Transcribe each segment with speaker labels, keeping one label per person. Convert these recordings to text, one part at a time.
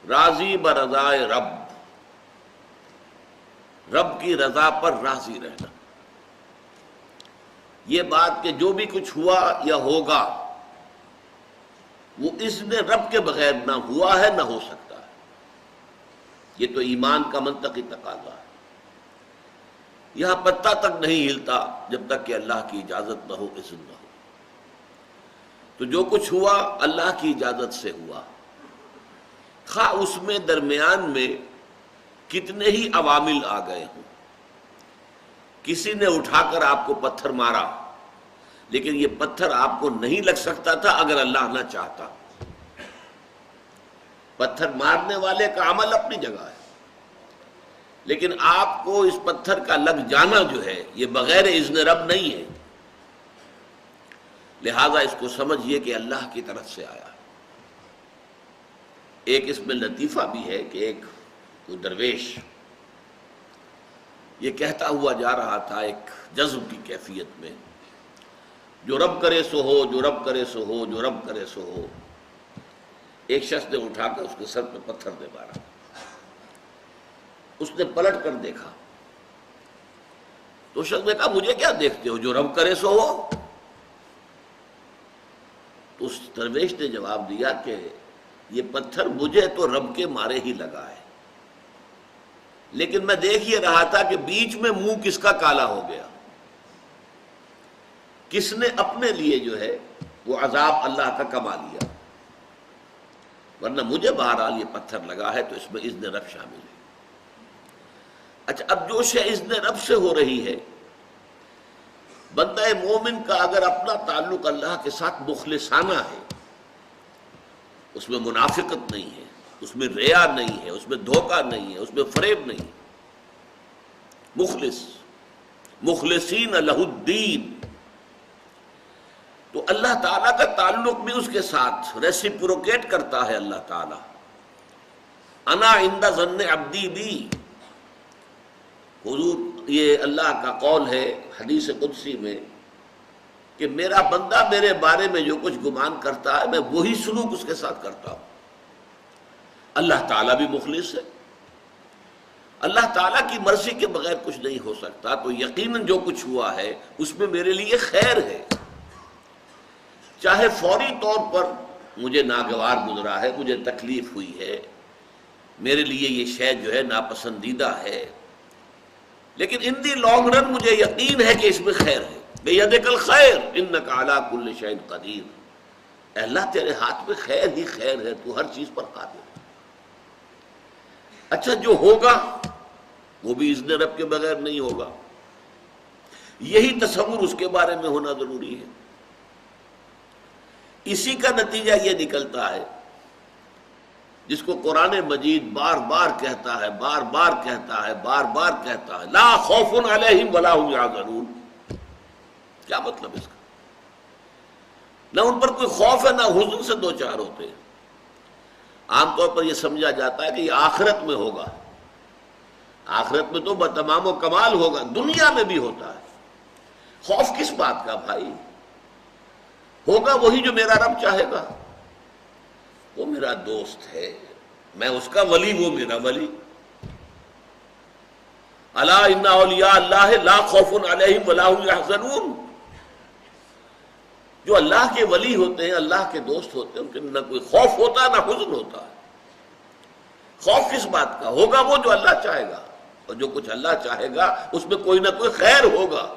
Speaker 1: راضی برضائے رب، رب کی رضا پر راضی رہنا. یہ بات کہ جو بھی کچھ ہوا یا ہوگا وہ اذن رب کے بغیر نہ ہوا ہے نہ ہو سکتا ہے. یہ تو ایمان کا منطقی تقاضا ہے. یہاں پتہ تک نہیں ہلتا جب تک کہ اللہ کی اجازت نہ ہو، اذن نہ ہو. تو جو کچھ ہوا اللہ کی اجازت سے ہوا، خواہ اس میں درمیان میں کتنے ہی عوامل آ گئے ہوں. کسی نے اٹھا کر آپ کو پتھر مارا، لیکن یہ پتھر آپ کو نہیں لگ سکتا تھا اگر اللہ نہ چاہتا. پتھر مارنے والے کا عمل اپنی جگہ ہے، لیکن آپ کو اس پتھر کا لگ جانا جو ہے یہ بغیر اذن رب نہیں ہے. لہذا اس کو سمجھیے کہ اللہ کی طرف سے آیا. ایک اس میں لطیفہ بھی ہے کہ ایک کوئی درویش یہ کہتا ہوا جا رہا تھا ایک جذب کی کیفیت میں، جو رب کرے سو ہو، جو رب کرے سو ہو، جو رب کرے سو ہو. ایک شخص نے اٹھا کر اس کے سر پہ پتھر دے مارا. اس نے پلٹ کر دیکھا تو شخص نے کہا مجھے کیا دیکھتے ہو، جو رب کرے سو ہو. تو اس درویش نے جواب دیا کہ یہ پتھر مجھے تو رب کے مارے ہی لگا ہے، لیکن میں دیکھ یہ رہا تھا کہ بیچ میں منہ کس کا کالا ہو گیا، کس نے اپنے لیے جو ہے وہ عذاب اللہ کا کما لیا. ورنہ مجھے بہرحال یہ پتھر لگا ہے تو اس میں اذن رب شامل ہے. اچھا، اب جو شے اذن رب سے ہو رہی ہے، بندہ مومن کا اگر اپنا تعلق اللہ کے ساتھ مخلصانہ ہے، اس میں منافقت نہیں ہے، اس میں ریا نہیں ہے، اس میں دھوکہ نہیں ہے، اس میں فریب نہیں، مخلص مخلصین لہ الدین، تو اللہ تعالیٰ کا تعلق بھی اس کے ساتھ ریسیپروکیٹ کرتا ہے. اللہ تعالیٰ انا عند ظن عبدی بی، حضور یہ اللہ کا قول ہے حدیث قدسی میں کہ میرا بندہ میرے بارے میں جو کچھ گمان کرتا ہے میں وہی سلوک اس کے ساتھ کرتا ہوں. اللہ تعالیٰ بھی مخلص ہے. اللہ تعالیٰ کی مرضی کے بغیر کچھ نہیں ہو سکتا، تو یقیناً جو کچھ ہوا ہے اس میں میرے لیے خیر ہے. چاہے فوری طور پر مجھے ناگوار گزرا ہے، مجھے تکلیف ہوئی ہے، میرے لیے یہ شے جو ہے ناپسندیدہ ہے، لیکن ان دی لانگ رن مجھے یقین ہے کہ اس میں خیر ہے. بیدک الخیر انک علی کل شیء قدیر، اے اللہ تیرے ہاتھ میں خیر ہی خیر ہے، تو ہر چیز پر قادر ہے. اچھا، جو ہوگا وہ بھی اذن رب کے بغیر نہیں ہوگا. یہی تصور اس کے بارے میں ہونا ضروری ہے. اسی کا نتیجہ یہ نکلتا ہے جس کو قرآن مجید بار بار کہتا ہے، بار بار کہتا ہے، بار بار کہتا ہے، لا خوف علیہم ولا هم یحزنون. کیا مطلب اس کا؟ نہ ان پر کوئی خوف ہے نہ حزن سے دو چار ہوتے ہیں. عام طور پر یہ سمجھا جاتا ہے کہ یہ آخرت میں ہوگا. آخرت میں تو بتمام و کمال ہوگا، دنیا میں بھی ہوتا ہے. خوف کس بات کا بھائی؟ ہوگا وہی جو میرا رب چاہے گا. وہ میرا دوست ہے، میں اس کا ولی، وہ میرا ولی. الا ان اولیاء اللہ لا خوف علیہم ولا هم یحزنون. جو اللہ کے ولی ہوتے ہیں، اللہ کے دوست ہوتے ہیں، ان کے نہ کوئی خوف ہوتا نہ حزن ہوتا ہے. خوف کس بات کا؟ ہوگا وہ جو اللہ چاہے گا، اور جو کچھ اللہ چاہے گا اس میں کوئی نہ کوئی خیر ہوگا،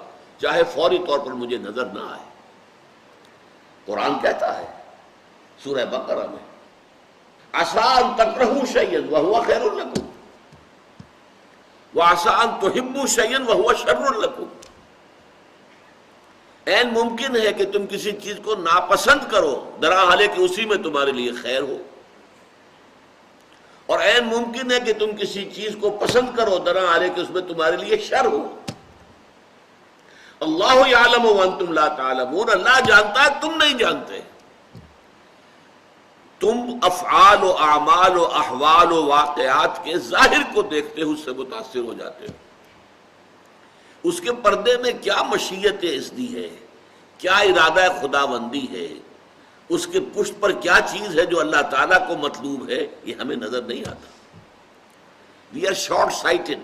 Speaker 1: چاہے فوری طور پر مجھے نظر نہ آئے. قرآن کہتا ہے سورہ بقرہ میں عسیٰ ان تکرہوا شیئا وہو خیر لکم وعسیٰ ان تحبوا شیئا وہو شر لکم. عین ممکن ہے کہ تم کسی چیز کو ناپسند کرو درا حالے کہ اسی میں تمہارے لیے خیر ہو، اور عین ممکن ہے کہ تم کسی چیز کو پسند کرو درا حالے کہ اس میں تمہارے لیے شر ہو. اللہ یعلم وانتم لا تعلمون، اللہ جانتا ہے تم نہیں جانتے. تم افعال و اعمال و احوال و واقعات کے ظاہر کو دیکھتے ہو، اس سے متاثر ہو جاتے ہو. اس کے پردے میں کیا مشیت اذنی ہے، کیا ارادہ خداوندی ہے، اس کے پشت پر کیا چیز ہے جو اللہ تعالیٰ کو مطلوب ہے، یہ ہمیں نظر نہیں آتا. We are short sighted.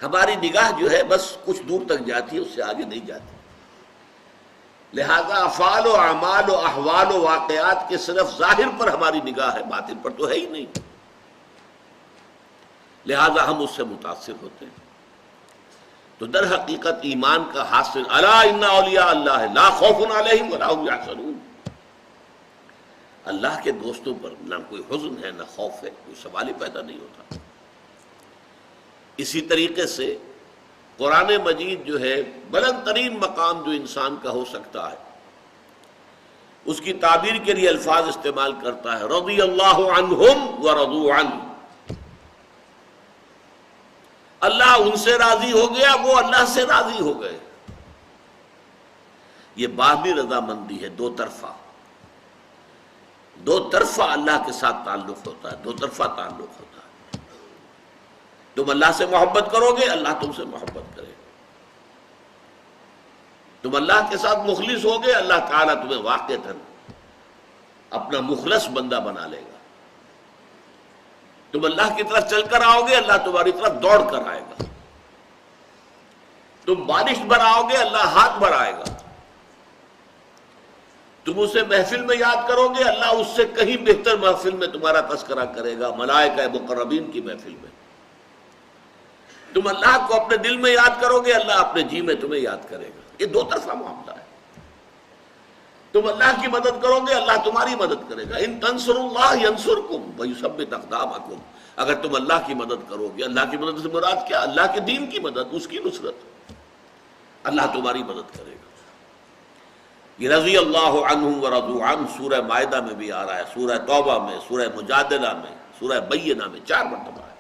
Speaker 1: ہماری نگاہ جو ہے بس کچھ دور تک جاتی ہے، اس سے آگے نہیں جاتی. لہذا افعال و اعمال و احوال و واقعات کے صرف ظاہر پر ہماری نگاہ ہے، باطن پر تو ہے ہی نہیں. لہذا ہم اس سے متاثر ہوتے ہیں. تو در حقیقت ایمان کا حاصل الا ان اولیاء اللہ لا خوف علیہم ولا هم یحزنون. اللہ کے دوستوں پر نہ کوئی حزن ہے نہ خوف ہے، کوئی سوال ہی پیدا نہیں ہوتا. اسی طریقے سے قرآن مجید جو ہے بلند ترین مقام جو انسان کا ہو سکتا ہے، اس کی تعبیر کے لیے الفاظ استعمال کرتا ہے رضی اللہ عنہم ورضوا عنہ. اللہ ان سے راضی ہو گیا، وہ اللہ سے راضی ہو گئے. یہ باہمی رضامندی ہے، دو طرفہ اللہ کے ساتھ تعلق ہوتا ہے، دو طرفہ تعلق ہوتا ہے. تم اللہ سے محبت کرو گے، اللہ تم سے محبت کرے گا. تم اللہ کے ساتھ مخلص ہوگے، اللہ تعالیٰ تمہیں واقعتاً اپنا مخلص بندہ بنا لے گا. تم اللہ کی طرف چل کر آؤ گے، اللہ تمہاری طرف دوڑ کر آئے گا. تم بارش بناؤ گے، اللہ ہاتھ بڑھائے گا. تم اسے محفل میں یاد کرو گے، اللہ اس سے کہیں بہتر محفل میں تمہارا تذکرہ کرے گا، ملائکہ مقربین کی محفل میں. تم اللہ کو اپنے دل میں یاد کرو گے، اللہ اپنے جی میں تمہیں یاد کرے گا. یہ دو طرفہ معاملہ ہے. تم اللہ کی مدد کرو گے، اللہ تمہاری مدد کرے گا. ان تنصروا اللہ ینصرکم ویثبت اقدامکم. اگر تم اللہ کی مدد کرو گے، اللہ کی مدد سے مراد کیا؟ اللہ کے دین کی مدد، اس کی نصرت. اللہ تمہاری مدد کرے گا. یہ رضی اللہ عنہم ورضوا عنہ سورہ مائدہ میں بھی آ رہا ہے، سورہ توبہ میں، سورہ مجادلہ میں، سورہ بینہ میں 4 مرتبہ ہے.